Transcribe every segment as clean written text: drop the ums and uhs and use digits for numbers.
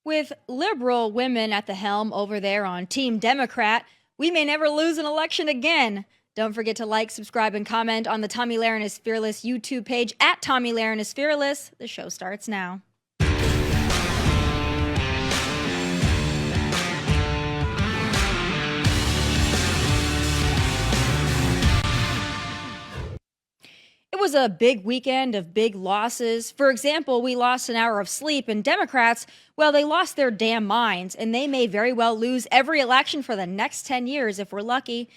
With liberal women at the helm over there on Team Democrat, we may never lose an election again. Don't forget to like, subscribe, and comment on the Tomi Lahren is Fearless YouTube page at Tomi Lahren is Fearless. The show starts now. It was a big weekend of big losses. For example, we lost an hour of sleep, and Democrats, well, they lost their damn minds, and they may very well lose every election for the next 10 years if we're lucky.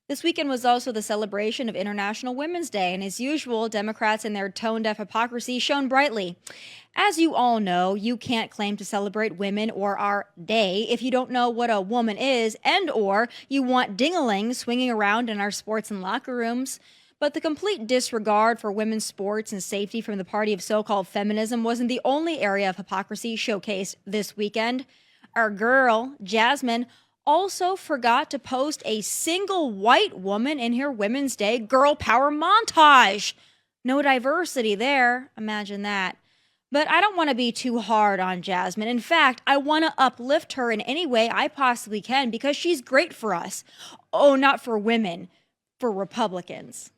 This weekend was also the celebration of International Women's Day, and as usual, Democrats and their tone-deaf hypocrisy shone brightly. As you all know, you can't claim to celebrate women or our day if you don't know what a woman is and or you want ding-a-ling swinging around in our sports and locker rooms. But the complete disregard for women's sports and safety from the party of so-called feminism wasn't the only area of hypocrisy showcased this weekend. Our girl, Jasmine, also forgot to post a single white woman in her Women's Day Girl Power montage. No diversity there. Imagine that. But I don't want to be too hard on Jasmine. In fact, I want to uplift her in any way I possibly can because she's great for us. Oh, not for women, for Republicans.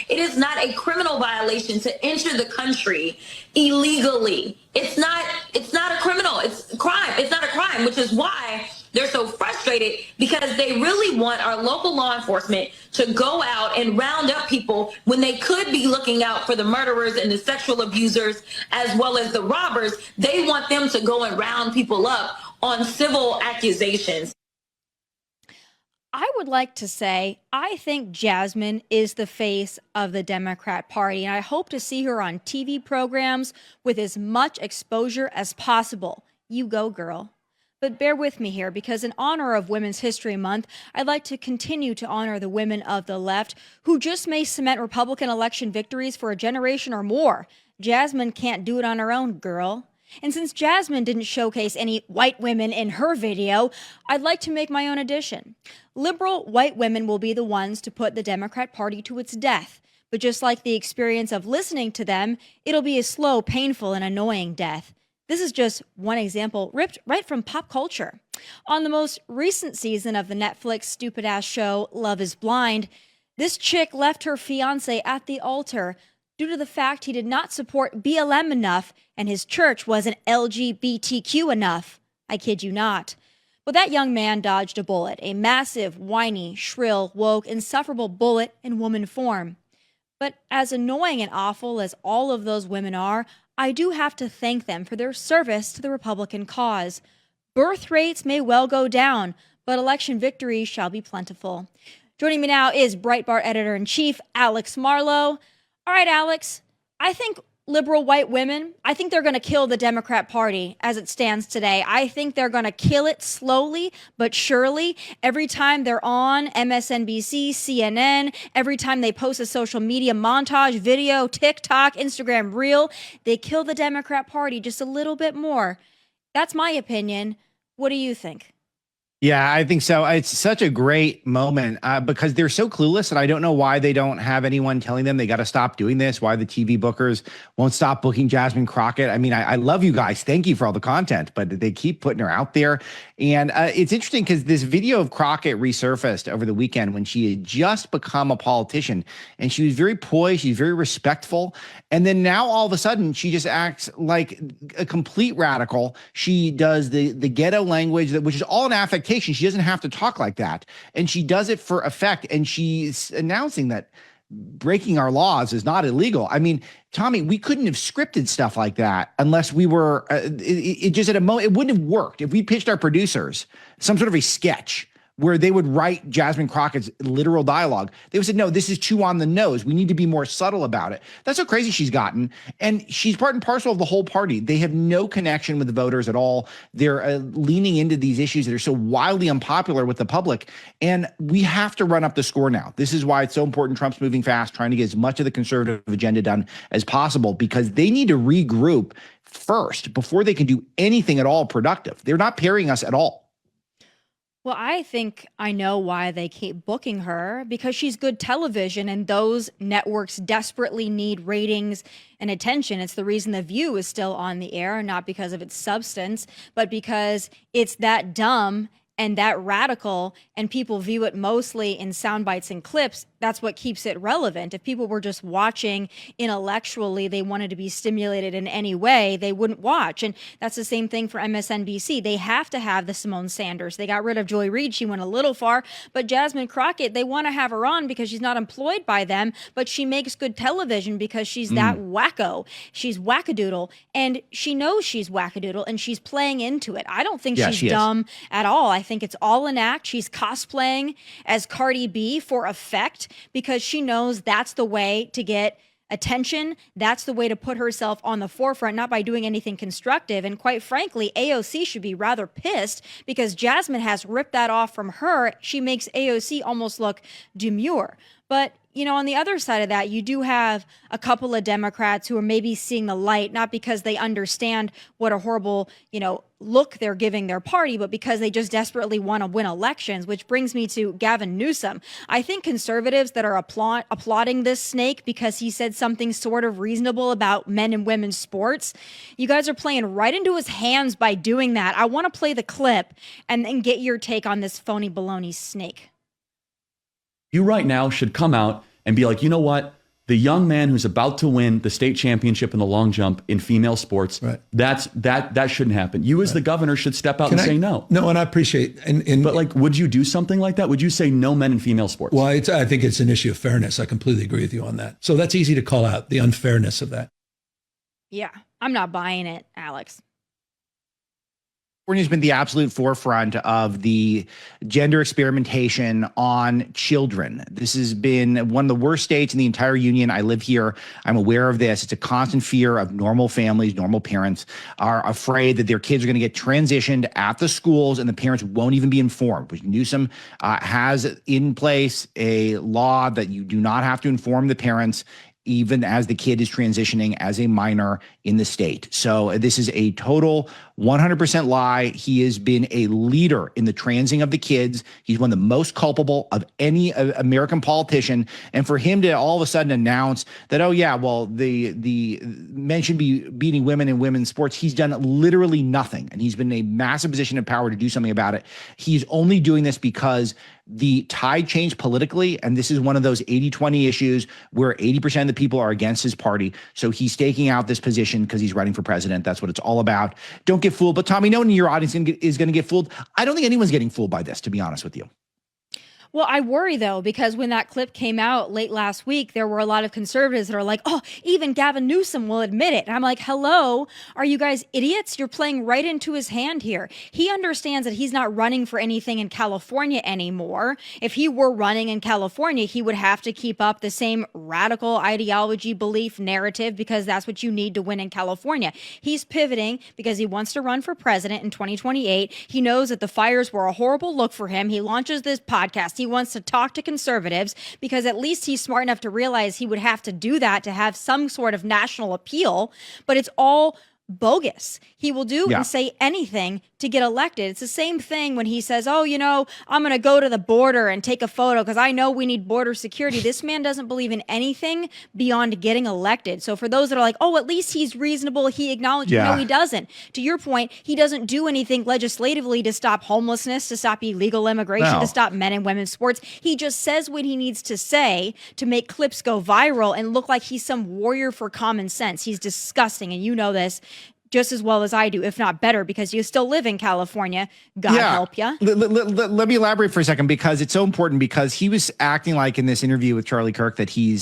It is not a criminal violation to enter the country illegally. It's not a criminal. It's a crime. It's not a crime, which is why they're so frustrated, because they really want our local law enforcement to go out and round up people when they could be looking out for the murderers and the sexual abusers as well as the robbers. They want them to go and round people up on civil accusations. I would like to say I think Jasmine is the face of the Democrat Party, and I hope to see her on TV programs with as much exposure as possible. You go, girl. But bear with me here, because in honor of Women's History Month, I'd like to continue to honor the women of the left who just may cement Republican election victories for a generation or more. Jasmine can't do it on her own, girl. And since Jasmine didn't showcase any white women in her video, I'd like to make my own addition. Liberal white women will be the ones to put the Democrat Party to its death. But just like the experience of listening to them, it'll be a slow, painful, and annoying death. This is just one example ripped right from pop culture. On the most recent season of the Netflix stupid-ass show Love is Blind, this chick left her fiancé at the altar due to the fact he did not support BLM enough and his church wasn't LGBTQ enough. I kid you not. But that young man dodged a bullet, a massive, whiny, shrill, woke, insufferable bullet in woman form. But as annoying and awful as all of those women are, I do have to thank them for their service to the Republican cause. Birth rates may well go down, but election victories shall be plentiful. Joining me now is Breitbart Editor-in-Chief Alex Marlow. All right, Alex, I think liberal white women, I think they're going to kill the Democrat Party as it stands today. I think they're going to kill it slowly but surely. Every time they're on MSNBC, CNN, every time they post a social media montage, video, TikTok, Instagram reel, they kill the Democrat Party just a little bit more. That's my opinion. What do you think? Yeah, I think so. It's such a great moment because they're so clueless, and I don't know why they don't have anyone telling them they got to stop doing this, why the TV bookers won't stop booking Jasmine Crockett. I mean, I love you guys. Thank you for all the content, but they keep putting her out there. And it's interesting because this video of Crockett resurfaced over the weekend when she had just become a politician, and she was very poised, she's very respectful. And then now all of a sudden she just acts like a complete radical. She does the ghetto language, which is all an affectation. She doesn't have to talk like that. And she does it for effect. And she's announcing that breaking our laws is not illegal. I mean, Tomi, we couldn't have scripted stuff like that unless we were, it just at a moment, it wouldn't have worked. If we pitched our producers some sort of a sketch where they would write Jasmine Crockett's literal dialogue, they would say, no, this is too on the nose. We need to be more subtle about it. That's how crazy she's gotten. And she's part and parcel of the whole party. They have no connection with the voters at all. They're leaning into these issues that are so wildly unpopular with the public. And we have to run up the score now. This is why it's so important Trump's moving fast, trying to get as much of the conservative agenda done as possible, because they need to regroup first before they can do anything at all productive. They're not pairing us at all. Well, I think I know why they keep booking her because she's good television and those networks desperately need ratings and attention. It's the reason The View is still on the air, not because of its substance, but because it's that dumb and that radical, and people view it mostly in sound bites and clips. That's what keeps it relevant. If people were just watching intellectually, they wanted to be stimulated in any way, they wouldn't watch. And that's the same thing for MSNBC. They have to have the Simone Sanders. They got rid of Joy Reid. She went a little far. But Jasmine Crockett, they want to have her on because she's not employed by them, but she makes good television because she's that wacko. She's wackadoodle, and she knows she's wackadoodle, and she's playing into it. I don't think Yeah, she's she is. dumb at all. I think it's all an act. She's cosplaying as Cardi B for effect because she knows that's the way to get attention. That's the way to put herself on the forefront, not by doing anything constructive. And quite frankly, AOC should be rather pissed because Jasmine has ripped that off from her. She makes AOC almost look demure. But on the other side of that, you do have a couple of Democrats who are maybe seeing the light, not because they understand what a horrible, look they're giving their party, but because they just desperately want to win elections, which brings me to Gavin Newsom. I think conservatives that are applauding this snake because he said something sort of reasonable about men and women's sports, you guys are playing right into his hands by doing that. I want to play the clip and then get your take on this phony baloney snake. You right now should come out and be like, you know what? The young man who's about to win the state championship in the long jump in female sports, right. that shouldn't happen. You as the governor should step out and say no. No, and I appreciate. But would you do something like that? Would you say no men in female sports? Well, I think it's an issue of fairness. I completely agree with you on that. So that's easy to call out, the unfairness of that. Yeah, I'm not buying it, Alex. California's been the absolute forefront of the gender experimentation on children. This has been one of the worst states in the entire union. I live here. I'm aware of this. It's a constant fear of normal families, normal parents are afraid that their kids are going to get transitioned at the schools and the parents won't even be informed, which Newsom has in place a law that you do not have to inform the parents even as the kid is transitioning as a minor in the state. So this is a total 100% lie. He has been a leader in the transing of the kids. He's one of the most culpable of any American politician. And for him to all of a sudden announce that, oh yeah, well, the men should be beating women in women's sports, he's done literally nothing. And he's been in a massive position of power to do something about it. He's only doing this because the tide changed politically, and this is one of those 80-20 issues where 80% of the people are against his party. So he's staking out this position because he's running for president. That's what it's all about. Don't get fooled. But Tommy, no one in your audience is going to get fooled. I don't think anyone's getting fooled by this, to be honest with you. Well, I worry, though, because when that clip came out late last week, there were a lot of conservatives that are like, oh, even Gavin Newsom will admit it. And I'm like, hello, are you guys idiots? You're playing right into his hand here. He understands that he's not running for anything in California anymore. If he were running in California, he would have to keep up the same radical ideology, belief, narrative, because that's what you need to win in California. He's pivoting because he wants to run for president in 2028. He knows that the fires were a horrible look for him. He launches this podcast. He wants to talk to conservatives because at least he's smart enough to realize he would have to do that to have some sort of national appeal, but it's all bogus. He will do and say anything to get elected. It's the same thing when he says, oh, I'm going to go to the border and take a photo because I know we need border security. This man doesn't believe in anything beyond getting elected. So for those that are like, oh, at least he's reasonable, he acknowledges, no, he doesn't. To your point, he doesn't do anything legislatively to stop homelessness, to stop illegal immigration, to stop men and women's sports. He just says what he needs to say to make clips go viral and look like he's some warrior for common sense. He's disgusting, and you know this just as well as I do, if not better, because you still live in California. God help you. Let me elaborate for a second, because it's so important, because he was acting like in this interview with Charlie Kirk that he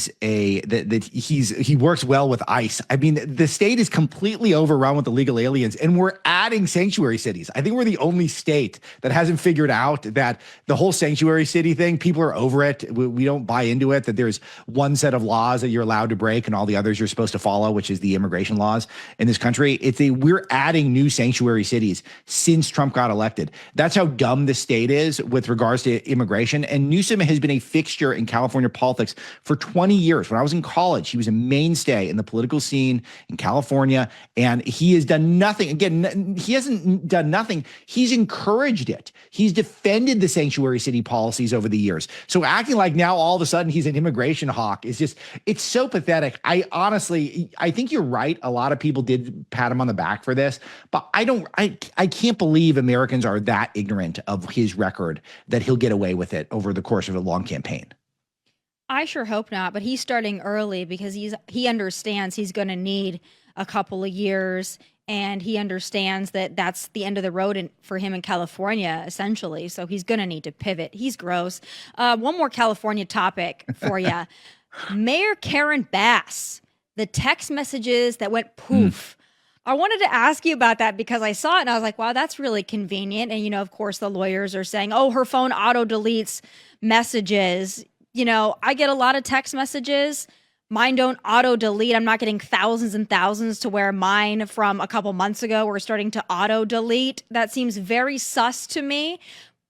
works well with ICE. I mean, the state is completely overrun with illegal aliens, and we're adding sanctuary cities. I think we're the only state that hasn't figured out that the whole sanctuary city thing, people are over it. We don't buy into it, that there's one set of laws that you're allowed to break and all the others you're supposed to follow, which is the immigration laws in this country. we're adding new sanctuary cities since Trump got elected. That's how dumb the state is with regards to immigration. And Newsom has been a fixture in California politics for 20 years. When I was in college, he was a mainstay in the political scene in California, and he has done nothing. Again, he hasn't done nothing. He's encouraged it. He's defended the sanctuary city policies over the years. So acting like now all of a sudden he's an immigration hawk is just, it's so pathetic. I think you're right. A lot of people did pat him on the back for this, but I can't believe Americans are that ignorant of his record that he'll get away with it over the course of a long campaign. I sure hope not, but he's starting early because he understands he's going to need a couple of years, and he understands that that's the end of the road for him in California, essentially. So he's going to need to pivot. He's gross. One more California topic for you. Mayor Karen Bass, the text messages that went poof. I wanted to ask you about that because I saw it and I was like, wow, that's really convenient. And, of course, the lawyers are saying, oh, her phone auto deletes messages. I get a lot of text messages. Mine don't auto delete. I'm not getting thousands and thousands to where mine from a couple months ago were starting to auto delete. That seems very sus to me.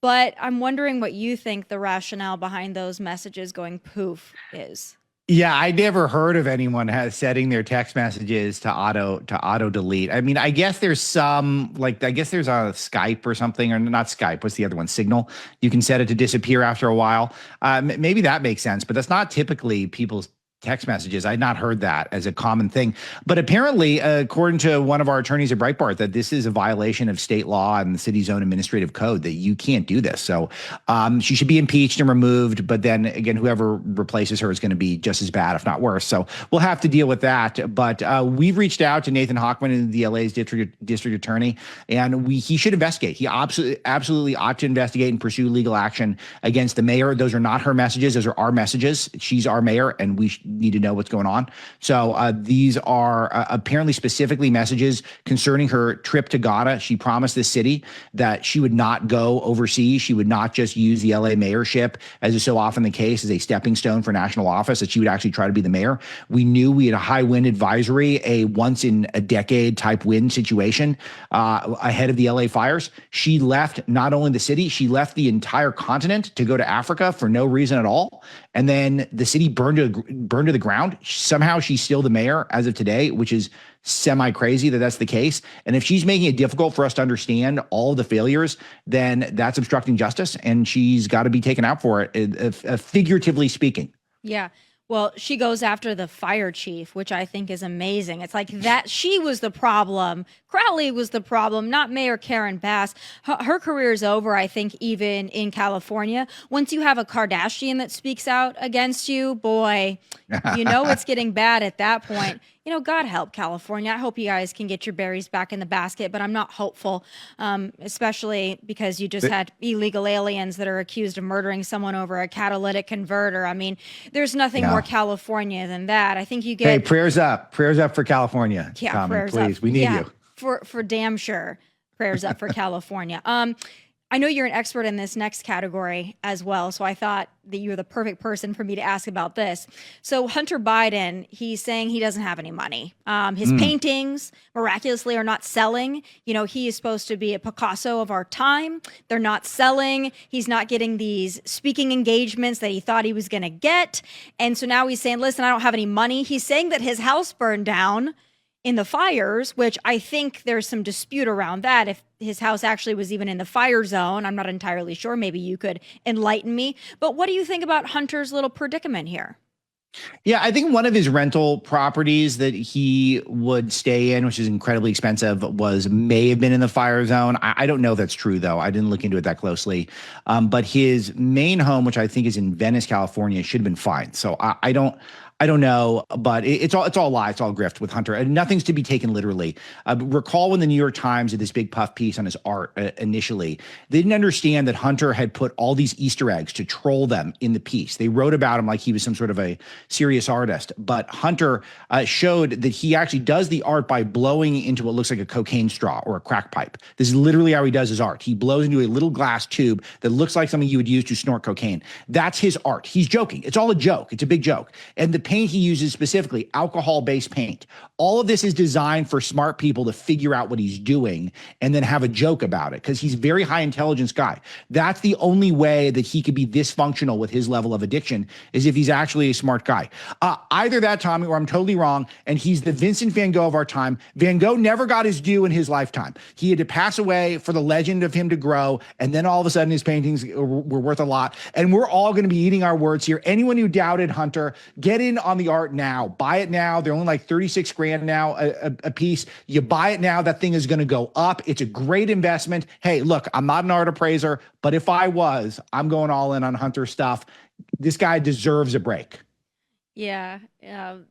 But I'm wondering what you think the rationale behind those messages going poof is. Yeah, I never heard of anyone setting their text messages to auto delete. I mean, I guess there's some, I guess there's a Skype or something, or not Skype. What's the other one? Signal. You can set it to disappear after a while. Maybe that makes sense, but that's not typically people's text messages. I had not heard that as a common thing. But apparently, according to one of our attorneys at Breitbart, that this is a violation of state law and the city's own administrative code, that you can't do this. So she should be impeached and removed. But then again, whoever replaces her is going to be just as bad, if not worse. So we'll have to deal with that. But we've reached out to Nathan Hochman, the LA's district attorney, and he should investigate. He absolutely ought to investigate and pursue legal action against the mayor. Those are not her messages. Those are our messages. She's our mayor, and we need to know what's going on. So these are apparently specifically messages concerning her trip to Ghana. She promised the city that she would not go overseas. She would not just use the LA mayorship, as is so often the case, as a stepping stone for national office, that she would actually try to be the mayor. We knew we had a high wind advisory, a once in a decade type wind situation ahead of the LA fires. She left not only the city, she left the entire continent to go to Africa for no reason at all. And then the city burned to the ground. Somehow she's still the mayor as of today, which is semi-crazy that that's the case. And if she's making it difficult for us to understand all of the failures, then that's obstructing justice, and she's got to be taken out for it, figuratively speaking. Yeah. Well, she goes after the fire chief, which I think is amazing. It's like that she was the problem. Crowley was the problem, not Mayor Karen Bass. Her career is over, I think, even in California. Once you have a Kardashian that speaks out against you, boy, it's getting bad at that point. God help California. I hope you guys can get your berries back in the basket, but I'm not hopeful, especially because you just had illegal aliens that are accused of murdering someone over a catalytic converter. I mean, there's nothing more California than that. I think you get... Hey, prayers up for California. Yeah, Tommy, prayers please. up. We need you. For damn sure. Prayers up for California. I know you're an expert in this next category as well, so I thought that you're the perfect person for me to ask about this. So Hunter Biden, he's saying he doesn't have any money. His paintings miraculously are not selling. He is supposed to be a Picasso of our time. They're not selling. He's not getting these speaking engagements that he thought he was going to get. And so now he's saying, listen, I don't have any money. He's saying that his house burned down in the fires, which I think there's some dispute around that. If his house actually was even in the fire zone, I'm not entirely sure. Maybe you could enlighten me. But what do you think about Hunter's little predicament here? Yeah, I think one of his rental properties that he would stay in, which is incredibly expensive, may have been in the fire zone. I don't know if that's true, though. I didn't look into it that closely. But his main home, which I think is in Venice, California, should have been fine. So I don't know, but it's all a lie. It's all grift with Hunter, and nothing's to be taken literally. Recall when the New York Times did this big puff piece on his art initially, they didn't understand that Hunter had put all these Easter eggs to troll them in the piece. They wrote about him like he was some sort of a serious artist, but Hunter showed that he actually does the art by blowing into what looks like a cocaine straw or a crack pipe. This is literally how he does his art. He blows into a little glass tube that looks like something you would use to snort cocaine. That's his art. He's joking. It's all a joke. It's a big joke. And the paint he uses specifically, alcohol-based paint. All of this is designed for smart people to figure out what he's doing and then have a joke about it, because he's a very high intelligence guy. That's the only way that he could be dysfunctional with his level of addiction, is if he's actually a smart guy. Either that, Tommy, or I'm totally wrong, and he's the Vincent van Gogh of our time. Van Gogh never got his due in his lifetime. He had to pass away for the legend of him to grow, and then all of a sudden his paintings were worth a lot. And we're all going to be eating our words here. Anyone who doubted Hunter, get in on the art now. Buy it now. They're only like 36 grand now a piece. You buy it now, that thing is going to go up. It's a great investment. Hey, look, I'm not an art appraiser, but if I was, I'm going all in on Hunter stuff. This guy deserves a break. Yeah,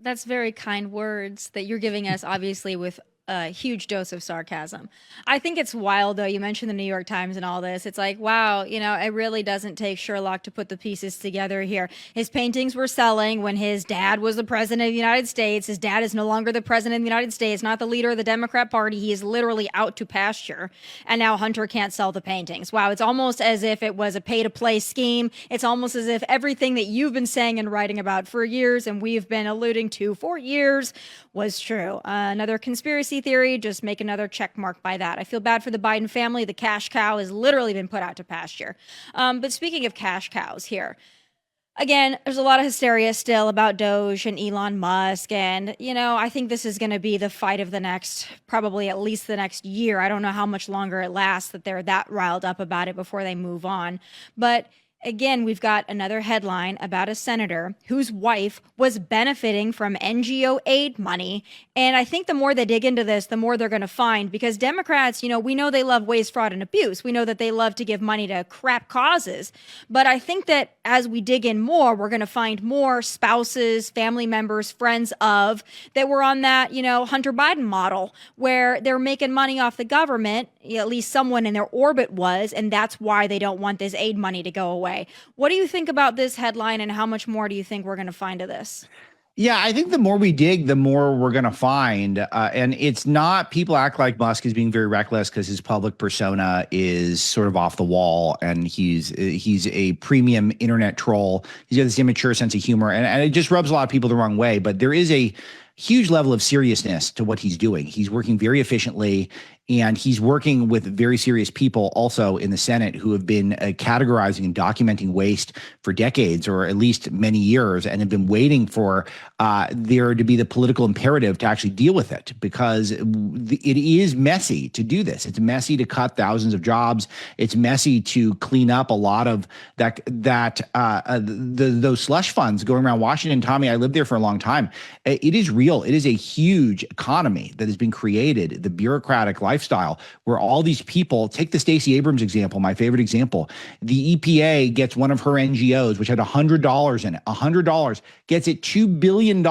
that's very kind words that you're giving us, obviously, with a huge dose of sarcasm. I think it's wild, though. You mentioned the New York Times and all this. It's like, wow, it really doesn't take Sherlock to put the pieces together here. His paintings were selling when his dad was the president of the United States. His dad is no longer the president of the United States, not the leader of the Democrat Party. He is literally out to pasture. And now Hunter can't sell the paintings. Wow, it's almost as if it was a pay-to-play scheme. It's almost as if everything that you've been saying and writing about for years, and we've been alluding to for years, was true. Another conspiracy theory, just make another check mark by that. I feel bad for the Biden family. The cash cow has literally been put out to pasture. But speaking of cash cows here, again, there's a lot of hysteria still about Doge and Elon Musk. And, I think this is going to be the fight of the next, probably at least the next year. I don't know how much longer it lasts that they're that riled up about it before they move on. But again, we've got another headline about a senator whose wife was benefiting from NGO aid money. And I think the more they dig into this, the more they're going to find, because Democrats, we know they love waste, fraud, and abuse. We know that they love to give money to crap causes. But I think that as we dig in more, we're going to find more spouses, family members, friends of that were on that, Hunter Biden model, where they're making money off the government, at least someone in their orbit was, and that's why they don't want this aid money to go away. What do you think about this headline, and how much more do you think we're going to find of this? Yeah, I think the more we dig, the more we're going to find. And it's not, people act like Musk is being very reckless because his public persona is sort of off the wall, and he's a premium internet troll. He's got this immature sense of humor, and it just rubs a lot of people the wrong way. But there is a huge level of seriousness to what he's doing. He's working very efficiently, and he's working with very serious people also in the Senate who have been categorizing and documenting waste for decades, or at least many years, and have been waiting for there to be the political imperative to actually deal with it, because it is messy to do this. It's messy to cut thousands of jobs. It's messy to clean up a lot of those slush funds going around Washington. Tommy, I lived there for a long time. It is real. It is a huge economy that has been created, the bureaucratic lifestyle, where all these people, take the Stacey Abrams example, my favorite example. The EPA gets one of her NGOs, which had $100 in it. $100 gets it $2 billion.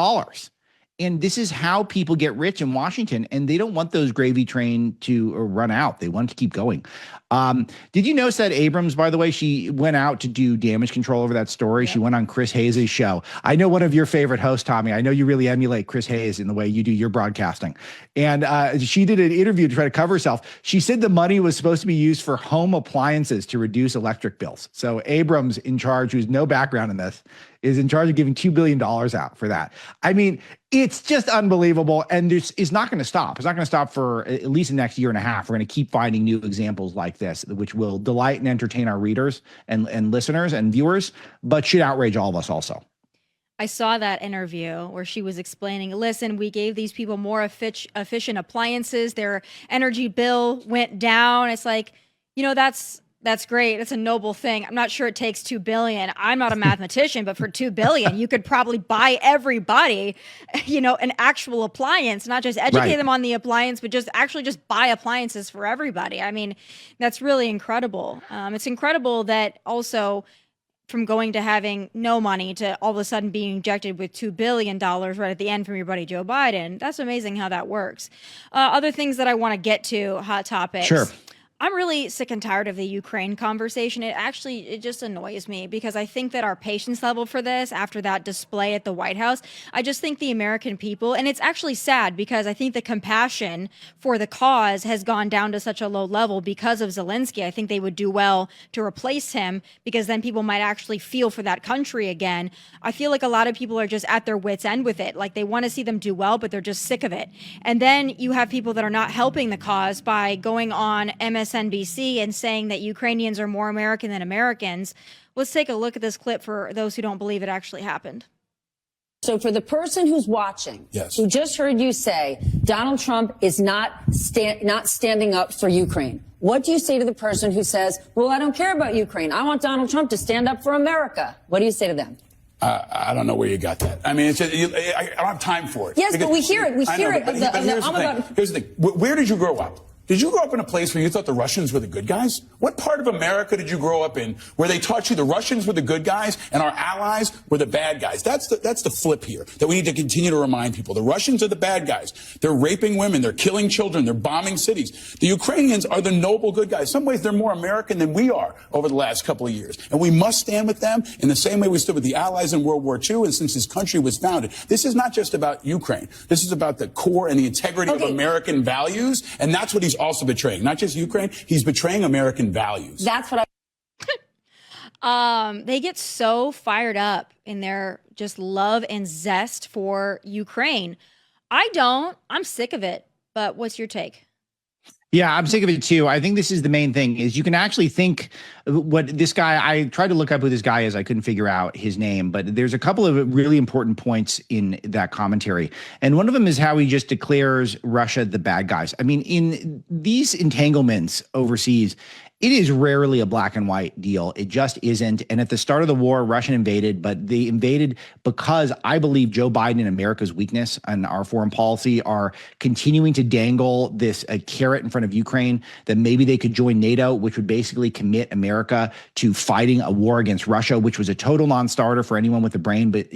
And this is how people get rich in Washington, and they don't want those gravy train to run out. They want to keep going. Did you notice that Abrams, by the way, she went out to do damage control over that story? Yeah. She went on Chris Hayes' show. I know one of your favorite hosts, Tommy. I know you really emulate Chris Hayes in the way you do your broadcasting. And she did an interview to try to cover herself. She said the money was supposed to be used for home appliances to reduce electric bills. So Abrams, in charge, who's no background in this, is in charge of giving $2 billion out for that. I mean, it's just unbelievable. And it's not going to stop. It's not going to stop for at least the next year and a half. We're going to keep finding new examples like this, which will delight and entertain our readers and listeners and viewers, but should outrage all of us also. I saw that interview where she was explaining, listen, we gave these people more efficient appliances. Their energy bill went down. It's like, that's great. It's a noble thing. I'm not sure it takes $2 billion. I'm not a mathematician, but for $2 billion, you could probably buy everybody, an actual appliance, not just educate them on the appliance, but just buy appliances for everybody. I mean, that's really incredible. It's incredible that also, from going to having no money to all of a sudden being injected with $2 billion right at the end from your buddy Joe Biden. That's amazing how that works. Other things that I want to get to, hot topics. Sure. I'm really sick and tired of the Ukraine conversation. It just annoys me because I think that our patience level for this after that display at the White House, I just think the American people, and it's actually sad because I think the compassion for the cause has gone down to such a low level because of Zelensky. I think they would do well to replace him because then people might actually feel for that country again. I feel like a lot of people are just at their wits' end with it. Like they want to see them do well, but they're just sick of it. And then you have people that are not helping the cause by going on MSNBC and saying that Ukrainians are more American than Americans. Let's take a look at this clip for those who don't believe it actually happened. So for the person who's watching, yes, who just heard you say Donald Trump is not standing up for Ukraine, what do you say to the person who says, well, I don't care about Ukraine. I want Donald Trump to stand up for America? What do you say to them? I don't know where you got that. I mean, I don't have time for it. Yes, but we hear it. We hear it. Here's the thing. Where did you grow up? Did you grow up in a place where you thought the Russians were the good guys? What part of America did you grow up in where they taught you the Russians were the good guys and our allies were the bad guys? That's the flip here that we need to continue to remind people. The Russians are the bad guys. They're raping women. They're killing children. They're bombing cities. The Ukrainians are the noble good guys. In some ways, they're more American than we are over the last couple of years. And we must stand with them in the same way we stood with the allies in World War II and since this country was founded. This is not just about Ukraine. This is about the core and the integrity of American values. And that's what he's also betraying. Not just Ukraine, he's betraying American values. That's what they get so fired up in their just love and zest for Ukraine. I don't. I'm sick of it. But what's your take? Yeah, I'm sick of it too. I think this is the main thing is you can actually think what this guy, I tried to look up who this guy is. I couldn't figure out his name, but there's a couple of really important points in that commentary. And one of them is how he just declares Russia the bad guys. I mean, in these entanglements overseas, it is rarely a black and white deal. It just isn't. And at the start of the war, Russia invaded, but they invaded because I believe Joe Biden and America's weakness and our foreign policy are continuing to dangle this carrot in front of Ukraine that maybe they could join NATO, which would basically commit America to fighting a war against Russia, which was a total non-starter for anyone with a brain. But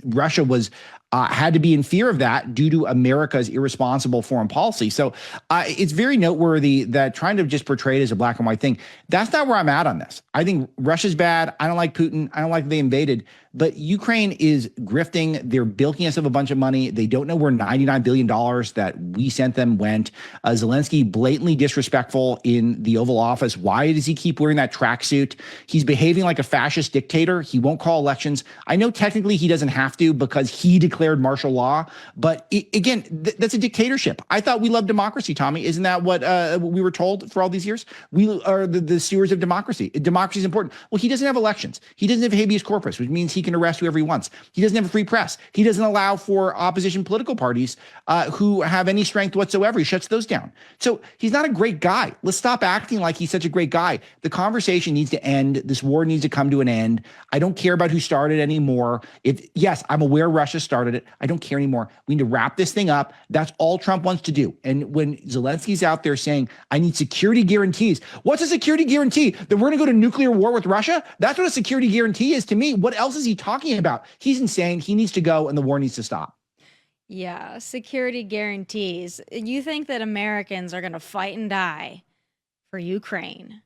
Russia was had to be in fear of that due to America's irresponsible foreign policy. So it's very noteworthy that trying to just portray it as a black and white thing, that's not where I'm at on this. I think Russia's bad. I don't like Putin. I don't like they invaded. But Ukraine is grifting. They're bilking us of a bunch of money. They don't know where $99 billion that we sent them went. Zelensky blatantly disrespectful in the Oval Office. Why does he keep wearing that tracksuit? He's behaving like a fascist dictator. He won't call elections. I know technically he doesn't have to because he declared martial law. But again, that's a dictatorship. I thought we loved democracy, Tommy. Isn't that what we were told for all these years? We are the stewards of democracy. Democracy is important. Well, he doesn't have elections. He doesn't have habeas corpus, which means he can arrest whoever he wants. He doesn't have a free press. He doesn't allow for opposition political parties who have any strength whatsoever. He shuts those down. So he's not a great guy. Let's stop acting like he's such a great guy. The conversation needs to end. This war needs to come to an end. I don't care about who started anymore. Yes, I'm aware Russia started it. I don't care anymore. We need to wrap this thing up. That's all Trump wants to do. And when Zelensky's out there saying, I need security guarantees. What's a security guarantee? That we're going to go to nuclear war with Russia? That's what a security guarantee is to me. What else is he talking about? He's insane. He needs to go and the war needs to stop. Yeah, security guarantees. You think that Americans are going to fight and die for Ukraine?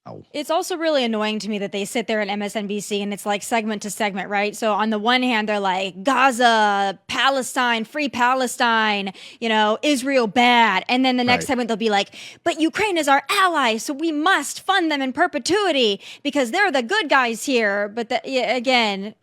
Oh. It's also really annoying to me that they sit there at MSNBC and it's like segment to segment, right? So on the one hand, they're like Gaza, Palestine, free Palestine, Israel bad. And then the next segment, they'll be like, but Ukraine is our ally, so we must fund them in perpetuity because they're the good guys here. But again,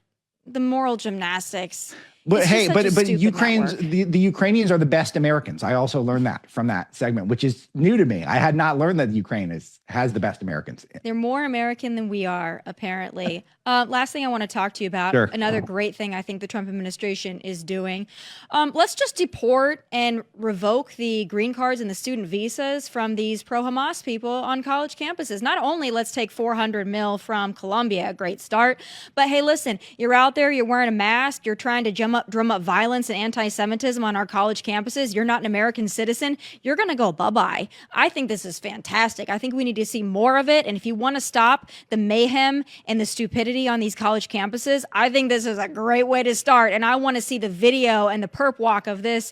the moral gymnastics. But hey, but Ukraine's the Ukrainians are the best Americans. I also learned that from that segment, which is new to me. I had not learned that Ukraine has the best Americans. They're more American than we are, apparently. Last thing I want to talk to you about, Sure. Another great thing I think the Trump administration is doing. Let's just deport and revoke the green cards and the student visas from these pro-Hamas people on college campuses. Not only let's take $400 million from Colombia, a great start, but hey, listen, you're out there, you're wearing a mask, you're trying to drum up violence and anti-Semitism on our college campuses. You're not an American citizen. You're going to go bye-bye. I think this is fantastic. I think we need to see more of it. And if you want to stop the mayhem and the stupidity on these college campuses, I think this is a great way to start. And I want to see the video and the perp walk of this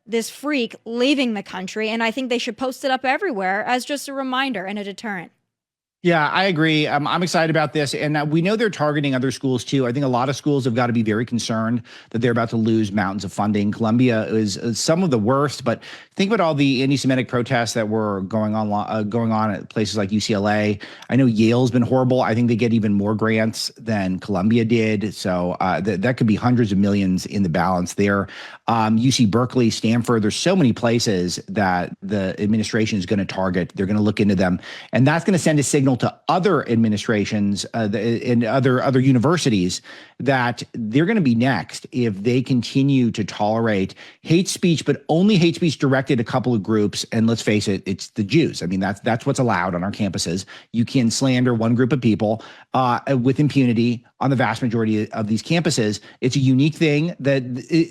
this freak leaving the country. And I think they should post it up everywhere as just a reminder and a deterrent. Yeah, I agree. I'm excited about this. And we know they're targeting other schools too. I think a lot of schools have got to be very concerned that they're about to lose mountains of funding. Columbia is some of the worst, but think about all the anti-Semitic protests that were going on at places like UCLA. I know Yale's been horrible. I think they get even more grants than Columbia did. So that could be hundreds of millions in the balance there. UC Berkeley, Stanford, there's so many places that the administration is going to target. They're going to look into them. And that's going to send a signal to other administrations and other universities that they're going to be next if they continue to tolerate hate speech, but only hate speech directed at a couple of groups. And let's face it, it's the Jews. I mean, that's what's allowed on our campuses. You can slander one group of people with impunity on the vast majority of these campuses. It's a unique thing that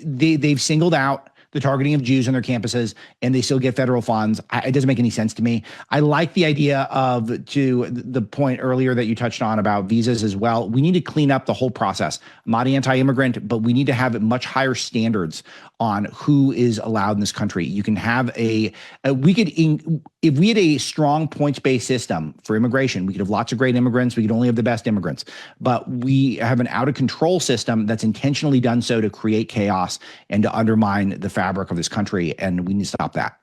they've singled out the targeting of Jews on their campuses, and they still get federal funds. It doesn't make any sense to me. I like the idea of, to the point earlier that you touched on about visas as well. We need to clean up the whole process. I'm not anti-immigrant, but we need to have much higher standards on who is allowed in this country. You can have if we had a strong points-based system for immigration, we could have lots of great immigrants. We could only have the best immigrants, but we have an out-of-control system that's intentionally done so to create chaos and to undermine the fabric of this country, and we need to stop that.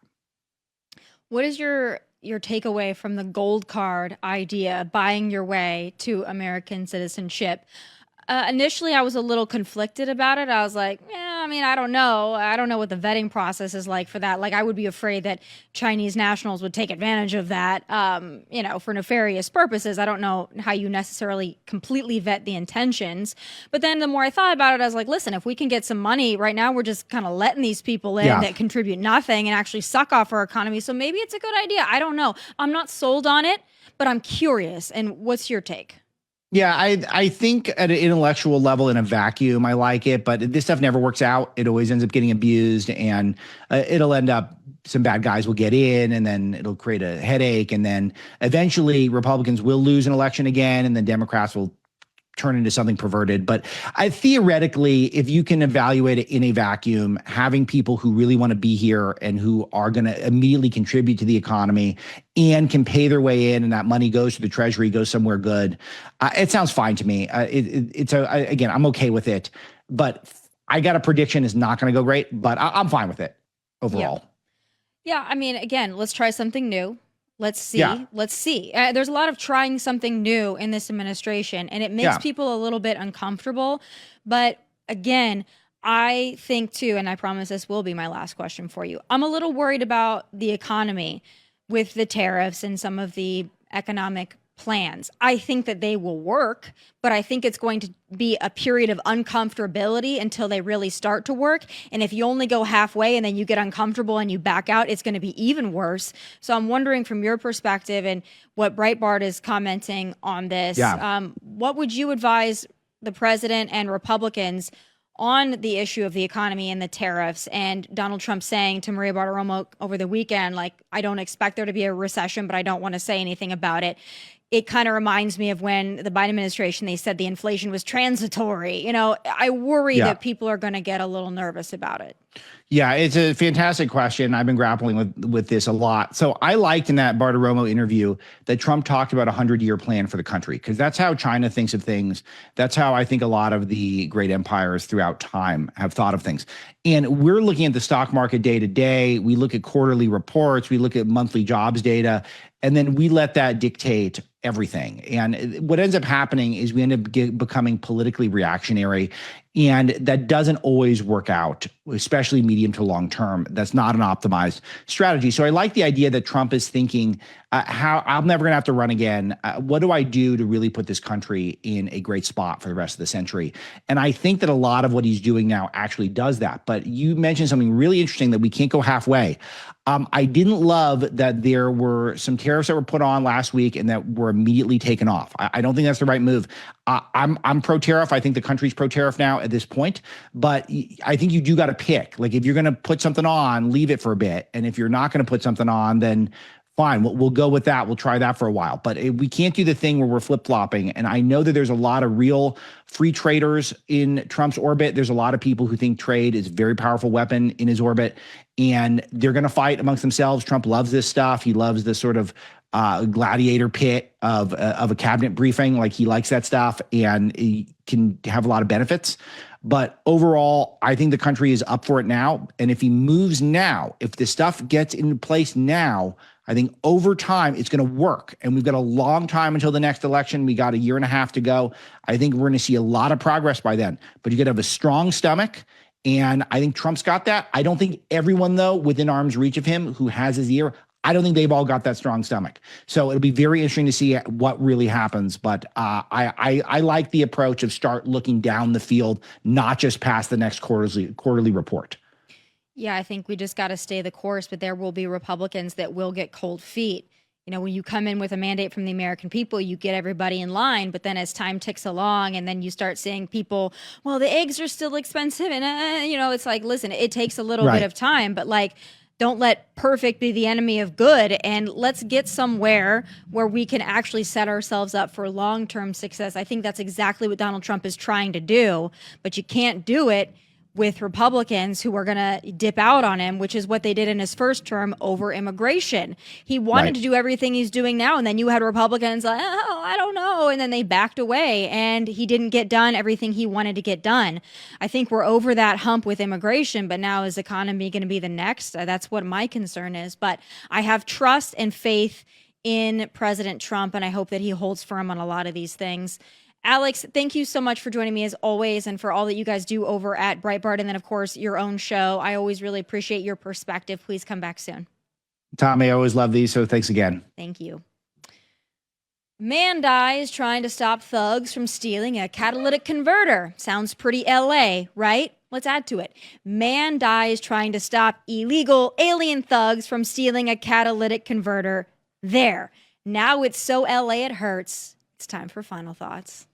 What is your takeaway from the gold card idea, buying your way to American citizenship? Initially, I was a little conflicted about it. I was like, I mean, I don't know. I don't know what the vetting process is like for that. Like, I would be afraid that Chinese nationals would take advantage of that, for nefarious purposes. I don't know how you necessarily completely vet the intentions. But then the more I thought about it, I was like, listen, if we can get some money right now, we're just kind of letting these people in that contribute nothing and actually suck off our economy. So maybe it's a good idea. I don't know. I'm not sold on it, but I'm curious. And what's your take? Yeah, I think at an intellectual level, in a vacuum, I like it, but this stuff never works out. It always ends up getting abused, and it'll end up, some bad guys will get in, and then it'll create a headache, and then eventually Republicans will lose an election again, and then Democrats will turn into something perverted. But theoretically, if you can evaluate it in a vacuum, having people who really want to be here and who are going to immediately contribute to the economy and can pay their way in, and that money goes to the Treasury, goes somewhere good, it sounds fine to me. Again, I'm okay with it, but I got a prediction is not going to go great, but I'm fine with it overall. Yeah, I mean, again, let's try something new. Let's see. Yeah. Let's see. There's a lot of trying something new in this administration, and it makes people a little bit uncomfortable. But again, I think too, and I promise this will be my last question for you, I'm a little worried about the economy with the tariffs and some of the economic plans. I think that they will work, but I think it's going to be a period of uncomfortability until they really start to work. And if you only go halfway and then you get uncomfortable and you back out, it's going to be even worse. So I'm wondering, from your perspective and what Breitbart is commenting on this, what would you advise the president and Republicans on the issue of the economy and the tariffs, and Donald Trump saying to Maria Bartiromo over the weekend, like, I don't expect there to be a recession, but I don't want to say anything about it. It kind of reminds me of when the Biden administration, they said the inflation was transitory. I worry that people are going to get a little nervous about it. Yeah, it's a fantastic question. I've been grappling with this a lot. So I liked in that Bartiromo interview that Trump talked about a 100-year plan for the country, because that's how China thinks of things. That's how I think a lot of the great empires throughout time have thought of things. And we're looking at the stock market day to day. We look at quarterly reports. We look at monthly jobs data, and then we let that dictate everything. And what ends up happening is we end up becoming politically reactionary, and that doesn't always work out, especially medium to long term. That's not an optimized strategy. So I like the idea that Trump is thinking, how I'm never going to have to run again. What do I do to really put this country in a great spot for the rest of the century? And I think that a lot of what he's doing now actually does that. But you mentioned something really interesting, that we can't go halfway. I didn't love that there were some tariffs that were put on last week and that were immediately taken off. I don't think that's the right move. I'm pro-tariff. I think the country's pro-tariff now at this point. But I think you do got to pick. Like, if you're going to put something on, leave it for a bit. And if you're not going to put something on, then fine, we'll go with that. We'll try that for a while. But we can't do the thing where we're flip-flopping. And I know that there's a lot of real free traders in Trump's orbit. There's a lot of people who think trade is a very powerful weapon in his orbit. And they're going to fight amongst themselves. Trump loves this stuff. He loves the sort of gladiator pit of a cabinet briefing. Like, he likes that stuff, and he can have a lot of benefits. But overall, I think the country is up for it now. And if he moves now, if the stuff gets into place now, I think over time it's going to work. And we've got a long time until the next election. We got a year and a half to go. I think we're going to see a lot of progress by then. But you got to have a strong stomach. And I think Trump's got that. I don't think everyone, though, within arm's reach of him who has his ear, I don't think they've all got that strong stomach. So it'll be very interesting to see what really happens. But I like the approach of start looking down the field, not just past the next quarterly report. Yeah, I think we just got to stay the course, but there will be Republicans that will get cold feet. You know, when you come in with a mandate from the American people, you get everybody in line. But then as time ticks along and then you start seeing people, well, the eggs are still expensive. And, you know, it's like, listen, it takes a little bit of time. But like, don't let perfect be the enemy of good. And let's get somewhere where we can actually set ourselves up for long-term success. I think that's exactly what Donald Trump is trying to do. But you can't do it with Republicans who are going to dip out on him, which is what they did in his first term over immigration. He wanted to do everything he's doing now, and then you had Republicans like, oh, I don't know, and then they backed away, and he didn't get done everything he wanted to get done. I think we're over that hump with immigration, but now is the economy going to be the next? That's what my concern is. But I have trust and faith in President Trump, and I hope that he holds firm on a lot of these things. Alex, thank you so much for joining me as always, and for all that you guys do over at Breitbart, and then, of course, your own show. I always really appreciate your perspective. Please come back soon. Tommy, I always love these, so thanks again. Thank you. Man dies trying to stop thugs from stealing a catalytic converter. Sounds pretty LA, right? Let's add to it. Man dies trying to stop illegal alien thugs from stealing a catalytic converter. There. Now it's so LA it hurts. It's time for final thoughts.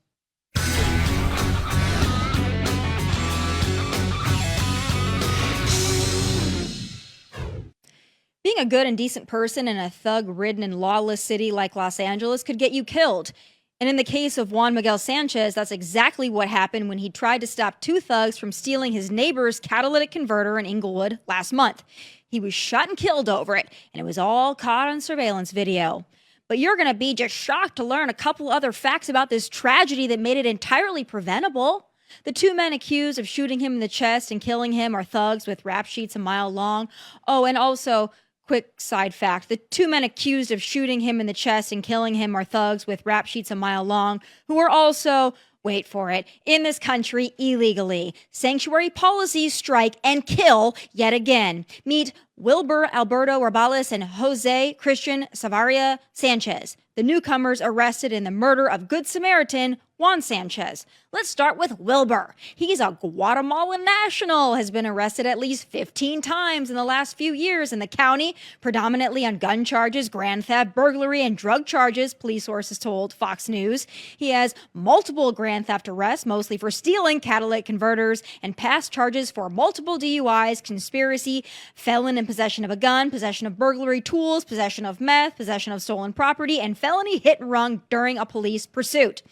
Being a good and decent person in a thug-ridden and lawless city like Los Angeles could get you killed. And in the case of Juan Miguel Sanchez, that's exactly what happened when he tried to stop two thugs from stealing his neighbor's catalytic converter in Inglewood last month. He was shot and killed over it, and it was all caught on surveillance video. But you're going to be just shocked to learn a couple other facts about this tragedy that made it entirely preventable. The two men accused of shooting him in the chest and killing him are thugs with rap sheets a mile long. Oh, and also, quick side fact, the two men accused of shooting him in the chest and killing him are thugs with rap sheets a mile long, who are also, wait for it, in this country illegally. Sanctuary policies strike and kill yet again. Meet Wilber Alberto Rabales and Jose Christian Savaria Sanchez, the newcomers arrested in the murder of Good Samaritan Juan Sanchez. Let's start with Wilber. He's a Guatemalan national, has been arrested at least 15 times in the last few years in the county, predominantly on gun charges, grand theft, burglary, and drug charges, police sources told Fox News. He has multiple grand theft arrests, mostly for stealing catalytic converters, and past charges for multiple DUIs, conspiracy, felon in possession of a gun, possession of burglary tools, possession of meth, possession of stolen property, and felony hit and run during a police pursuit.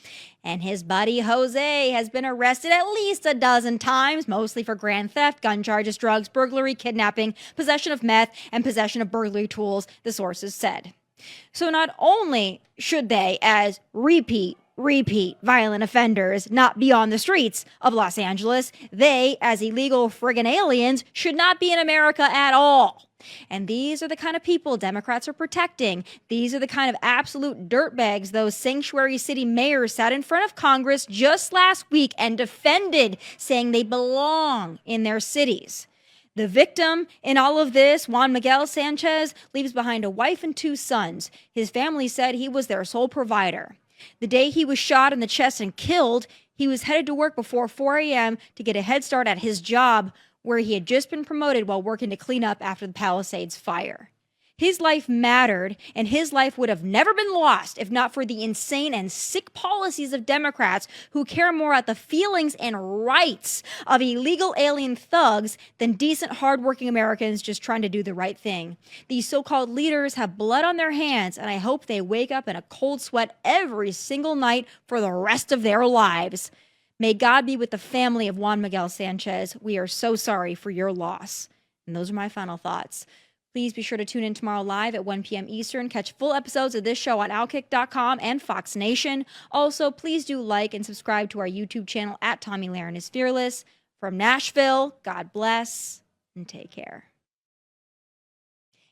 And his buddy Jose has been arrested at least a dozen times, mostly for grand theft, gun charges, drugs, burglary, kidnapping, possession of meth, and possession of burglary tools, the sources said. So not only should they, as repeat violent offenders, not be on the streets of Los Angeles, they, as illegal friggin' aliens, should not be in America at all. And these are the kind of people Democrats are protecting. These are the kind of absolute dirtbags those sanctuary city mayors sat in front of Congress just last week and defended, saying they belong in their cities. The victim in all of this, Juan Miguel Sanchez, leaves behind a wife and two sons. His family said he was their sole provider. The day he was shot in the chest and killed, he was headed to work before 4 a.m. to get a head start at his job, where he had just been promoted while working to clean up after the Palisades fire. His life mattered, and his life would have never been lost if not for the insane and sick policies of Democrats who care more about the feelings and rights of illegal alien thugs than decent, hardworking Americans just trying to do the right thing. These so-called leaders have blood on their hands, and I hope they wake up in a cold sweat every single night for the rest of their lives. May God be with the family of Juan Miguel Sanchez. We are so sorry for your loss. And those are my final thoughts. Please be sure to tune in tomorrow live at 1 p.m. Eastern. Catch full episodes of this show on outkick.com and Fox Nation. Also, please do like and subscribe to our YouTube channel at Tomi Lahren is Fearless. From Nashville, God bless and take care.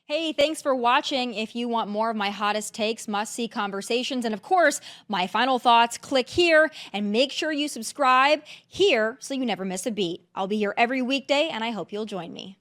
Hey, thanks for watching. If you want more of my hottest takes, must-see conversations, and of course, my final thoughts, click here and make sure you subscribe here so you never miss a beat. I'll be here every weekday, and I hope you'll join me.